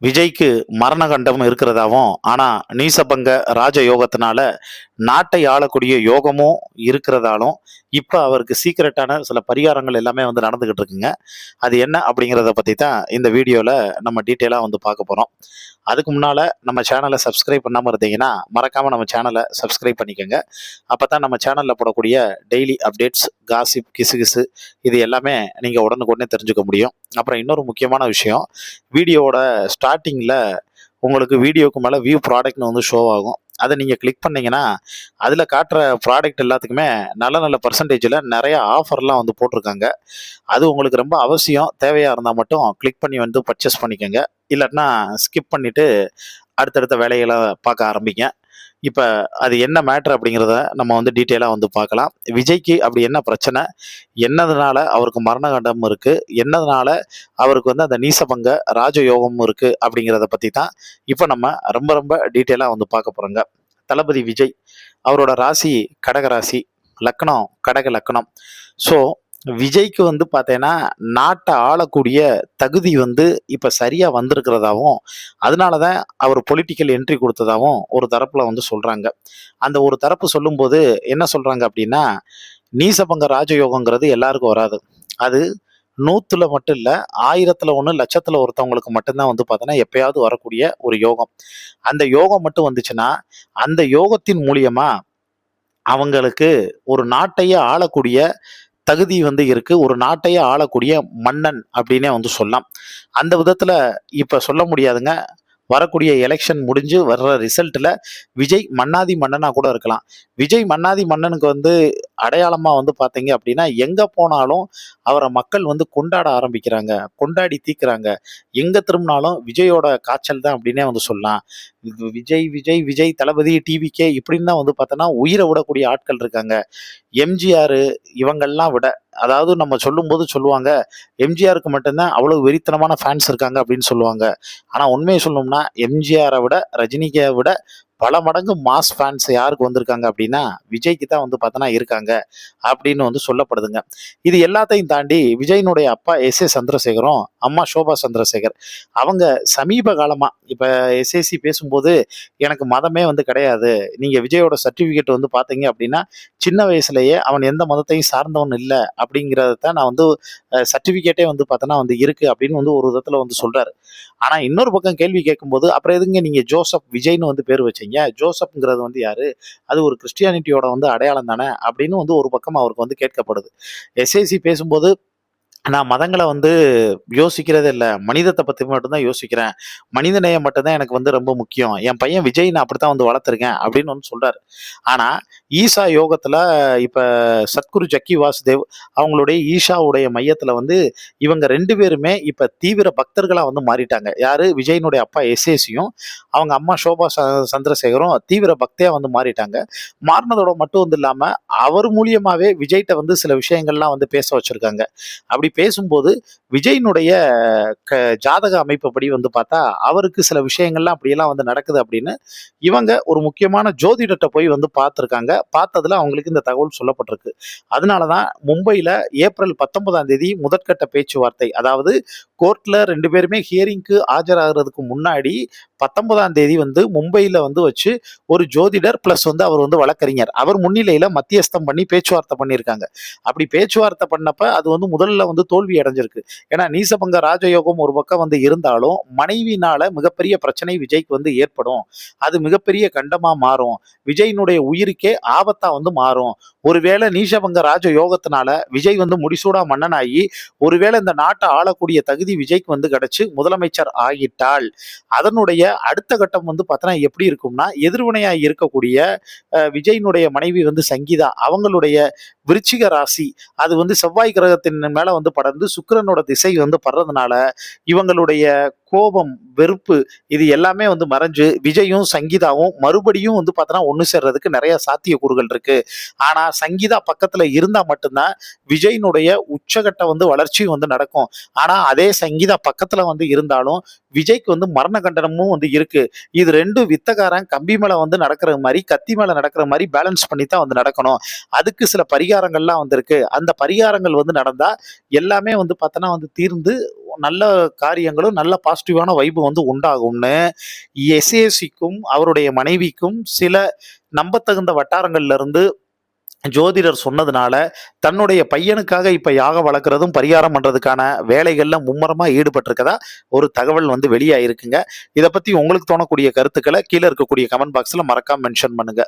விஜய்க்கு மரணகண்டம் இருக்கிறதாவும், ஆனா நீசபங்க ராஜயோகத்தினால நாட்டை ஆளக்கூடிய யோகமும் இருக்கிறதாலும், இப்ப அவருக்கு சீக்ரெட்டான சில பரிகாரங்கள் எல்லாமே வந்து நடந்துகிட்டு இருக்குங்க. அது என்ன அப்படிங்கிறத பத்தி தான் இந்த வீடியோல நம்ம டீட்டெயிலா வந்து பார்க்க போறோம். அதுக்கு முன்னால நம்ம சேனலை சப்ஸ்கிரைப் பண்ணாம இருந்தீங்கன்னா, மறக்காம நம்ம சேனலை சப்ஸ்கிரைப் பண்ணிக்கோங்க. அப்பதான் நம்ம சேனல்ல போடக்கூடிய டெய்லி அப்டேட்ஸ், காசிப், கிசுகிசு இது எல்லாமே நீங்க உடனுக்குடனே தெரிஞ்சுக்க முடியும். அப்புறம் இன்னொரு முக்கியமான விஷயம், வீடியோவோட ஸ்டார்டிங்ல உங்களுக்கு வீடியோக்கு மேல வியூ ப்ராடக்ட்னு வந்து ஷோ ஆகும். அதை நீங்க கிளிக் பண்ணீங்கன்னா, அதுல காட்டுற ப்ராடக்ட் எல்லாத்துக்குமே நல்ல நல்ல பர்சன்டேஜ்ல நிறைய ஆஃபர்லாம் வந்து போட்டிருக்காங்க. அது உங்களுக்கு ரொம்ப அவசியம். தேவையா இருந்தா மட்டும் கிளிக் பண்ணி வந்து பர்ச்சேஸ் பண்ணிக்கோங்க. இல்லாட்டினா ஸ்கிப் பண்ணிட்டு அடுத்தடுத்த வேலைகளை பார்க்க ஆரம்பிங்க. இப்ப அது என்ன மேட்டர் அப்படிங்கிறத நம்ம வந்து டீட்டெயிலா வந்து பார்க்கலாம். விஜய்க்கு அப்படி என்ன பிரச்சனை? என்னதுனால அவருக்கு மரணகண்டம் இருக்கு? என்னதுனால அவருக்கு வந்து அந்த நீசபங்க ராஜயோகமும் இருக்கு? அப்படிங்கிறத பத்தி தான் இப்ப நம்ம ரொம்ப ரொம்ப டீட்டெயிலா வந்து பார்க்க போறோங்க. தளபதி விஜய் அவரோட ராசி கடக ராசி, லக்னம் கடக லக்னம். ஸோ விஜய்க்கு வந்து பார்த்தேன்னா, நாட்டை ஆளக்கூடிய தகுதி வந்து இப்ப சரியா வந்திருக்கிறதாவும், அதனால தான் அவர் பொலிட்டிக்கல் என்ட்ரி குடுத்ததாவும் ஒரு தரப்புல வந்து சொல்றாங்க. அந்த ஒரு தரப்பு சொல்லும்போது என்ன சொல்றாங்க அப்படின்னா, நீசபங்க ராஜயோகங்கிறது எல்லாருக்கும் வராது. அது 100ல மட்டும் இல்ல, 1000த்துல 1, லட்சத்துல ஒருத்தவங்களுக்கு மட்டும் தான் வந்து பார்த்தோன்னா, எப்பயாவது வரக்கூடிய ஒரு யோகம். அந்த யோகம் மட்டும் வந்துச்சுன்னா, அந்த யோகத்தின் மூலியமா அவங்களுக்கு ஒரு நாட்டையே ஆளக்கூடிய தகுதி வந்து இருக்கு. ஒரு நாட்டையே ஆளக்கூடிய மன்னன் அப்படின்னே வந்து சொல்லலாம். அந்த விதத்துல இப்ப சொல்ல முடியாதுங்க. வரக்கூடிய எலெக்ஷன் முடிஞ்சு வர்ற ரிசல்ட்ல விஜய் மன்னாதி மன்னனா கூட இருக்கலாம். விஜய் மன்னாதி மன்னனுக்கு வந்து அடையாளமா வந்து பார்த்தீங்க அப்படின்னா, எங்க போனாலும் அவர மக்கள் வந்து கொண்டாட ஆரம்பிக்கிறாங்க. கொண்டாடி தீர்க்கிறாங்க. எங்க திரும்பினாலும் விஜயோட காய்ச்சல் தான் அப்படின்னே வந்து சொல்லலாம். இது விஜய், விஜய், விஜய், தளபதி, டிவிகே இப்படின்னு தான் வந்து பார்த்தோன்னா, உயிர விடக்கூடிய ஆட்கள் இருக்காங்க. எம்ஜிஆர் இவங்கெல்லாம் விட, அதாவது நம்ம சொல்லும்போது சொல்லுவாங்க, எம்ஜிஆருக்கு மட்டும் தான் அவ்வளவு வெறித்தனமான ஃபேன்ஸ் இருக்காங்க அப்படின்னு சொல்லுவாங்க. ஆனா உண்மைய சொல்லணும்னா, எம்ஜிஆரை விட, ரஜினிய விட பல மடங்கு மாஸ் ஃபேன்ஸ் யாருக்கு வந்திருக்காங்க அப்படின்னா, விஜய்க்கு தான் வந்து பார்த்தோன்னா இருக்காங்க அப்படின்னு வந்து சொல்லப்படுதுங்க. இது எல்லாத்தையும் தாண்டி விஜயினுடைய அப்பா எஸ்.ஏ. சந்திரசேகரும், அம்மா சோபா சந்திரசேகர் அவங்க சமீப காலமா இப்ப எஸ்ஏசி பேசும்போது, எனக்கு மதமே வந்து கிடையாது. நீங்க விஜயோட சர்டிஃபிகேட் வந்து பார்த்தீங்க அப்படின்னா, சின்ன வயசுலயே அவன் எந்த மதத்தையும் சார்ந்தவன் இல்ல அப்படிங்கிறத தான் நான் வந்து சர்டிஃபிகேட்டே வந்து பார்த்தோன்னா வந்து இருக்கு அப்படின்னு வந்து ஒரு விதத்துல வந்து சொல்றாரு. ஆனா இன்னொரு பக்கம் கேள்வி கேட்கும்போது, அப்புறம் எதுங்க நீங்க ஜோசப் விஜய்ன்னு வந்து பேர் வச்சீங்க? ஜோசப்ங்கிறது வந்து யாரு? அது ஒரு கிறிஸ்டியானிட்டியோட வந்து அடையாளம் தானே! அப்படின்னு வந்து ஒரு பக்கம் அவருக்கு வந்து கேட்கப்படுது. எஸ்ஏசி பேசும்போது, நான் மதங்கள வந்து யோசிக்கிறதே இல்ல. மனிதத்த பத்தி மட்டும் தான் யோசிக்கிறேன். மனிதநேயம் மட்டும் தான் எனக்கு வந்து ரொம்ப முக்கியம். என் பையன் விஜய் நான் அப்படித்தான் வந்து வளர்த்துருக்கேன் அப்படின்னு வந்து சொல்றாரு. ஆனா, ஈசா யோகத்துல இப்ப சத்குரு ஜக்கி வாசுதேவ் அவங்களுடைய ஈஷாவுடைய மையத்துல வந்து இவங்க 2 பேருமே இப்ப தீவிர பக்தர்களா வந்து மாறிட்டாங்க. யாரு? விஜயினுடைய அப்பா எஸ்ஏசியும், அவங்க அம்மா சோபா சந்திரசேகரும் தீவிர பக்தையா வந்து மாறிட்டாங்க. மாறுனதோட மட்டும் வந்து இல்லாம, அவர் மூலியமாவே விஜய்ட்ட வந்து சில விஷயங்கள்லாம் வந்து பேச வச்சிருக்காங்க. அப்படி பேசும்போது விஜயினுடைய க ஜாதக அமைப்புப்படி வந்து பார்த்தா, அவருக்கு சில விஷயங்கள்லாம் அப்படியெல்லாம் வந்து நடக்குது அப்படின்னு, இவங்க ஒரு முக்கியமான ஜோதிடர்ட்ட போய் வந்து பார்த்துருக்காங்க. பார்த்ததுல அவங்களுக்கு இந்த தகவல் சொல்லப்பட்டிருக்கு. அதனால தான் மும்பையில ஏப்ரல் 19ஆம் தேதி முதற்கட்ட பேச்சுவார்த்தை. அதாவது கோர்ட்ல 2 பேருமே ஹியரிங்க்கு ஆஜராகுறதுக்கு முன்னாடி 19ஆம் தேதி வந்து மும்பையில வந்து வச்சு ஒரு ஜோதிடர் பிளஸ் வந்து அவர் வந்து வழக்கறிஞர். அவர் முன்னிலையில மத்தியஸ்தம் பண்ணி பேச்சுவார்த்தை பண்ணியிருக்காங்க. அப்படி பேச்சுவார்த்தை பண்ணப்ப அது வந்து முதல்ல வந்து தோல்வி அடைஞ்சிருக்கு. ஏன்னா நீசபங்க ராஜயோகம் ஒரு பக்கம் வந்து இருந்தாலும், மனைவியினால மிகப்பெரிய பிரச்சனை விஜய்க்கு வந்து ஏற்படும். அது மிகப்பெரிய கண்டமா மாறும். விஜயினுடைய உயிருக்கே ஆபத்தா வந்து மாறும். ஒருவேளை நீசபங்க ராஜயோகத்தினால விஜய் வந்து முடிசூடா மன்னனாகி, ஒருவேளை இந்த நாட்டை ஆளக்கூடிய தகுதி விஜய்க்கு வந்து கிடைச்சு முதலமைச்சர் ஆகிட்டால், அதனுடைய அடுத்த கட்டம் வந்து பார்த்தோன்னா எப்படி இருக்கும்னா, எதிர்வினையா இருக்கக்கூடிய விஜயினுடைய மனைவி வந்து சங்கீதா, அவங்களுடைய விருச்சிக ராசி அது வந்து செவ்வாய் கிரகத்தின் மேல வந்து படர்ந்து சுக்கிரனோட திசை வந்து படுறதுனால, இவங்களுடைய கோபம், வெறுப்பு இது எல்லாமே வந்து மறைஞ்சு, விஜயும் சங்கீதாவும் மறுபடியும் வந்து பார்த்தோன்னா ஒண்ணு சேர்றதுக்கு நெறைய சாத்தியக்கூறுகள் இருக்கு. ஆனா சங்கீதா பக்கத்துல இருந்தா மட்டும்தான் விஜயினுடைய உச்சகட்ட வந்து வளர்ச்சியும் வந்து நடக்கும். ஆனா அதே சங்கீதா பக்கத்துல வந்து இருந்தாலும், விஜய்க்கு வந்து மரண கண்டனமும் வந்து இருக்கு. இது 2 வித்தகாரன் கம்பி மேல வந்து நடக்கிற மாரி, கத்தி மேல நடக்கிற மாரி பேலன்ஸ் பண்ணி தான் வந்து நடக்கணும். அதுக்கு சில பரிகாரங்கள்லாம் வந்திருக்கு. அந்த பரிகாரங்கள் வந்து நடந்தா எல்லாமே வந்து பார்த்தோன்னா வந்து தீர்ந்து நல்ல காரியங்களும், நல்ல பாசிட்டிவான வைப் வந்து உண்டாகும்னு எஸ்ஏசிக்கும், அவருடைய மனைவிக்கும் சில நம்பத்தகுந்த வட்டாரங்கள்ல இருந்து ஜோதிடர் சொன்னதுனால, தன்னுடைய பையனுக்காக இப்ப யாகம் வளர்க்கிறதும், பரிகாரம் பண்றதுக்கான வேலைகள்ல மும்முரமா ஈடுபட்டிருக்கதா ஒரு தகவல் வந்து வெளியாயிருக்குங்க. இத பத்தி உங்களுக்கு தோணக்கூடிய கருத்துக்கள கீழ இருக்கக்கூடிய கமெண்ட் பாக்ஸ்ல மறக்காம மென்ஷன் பண்ணுங்க.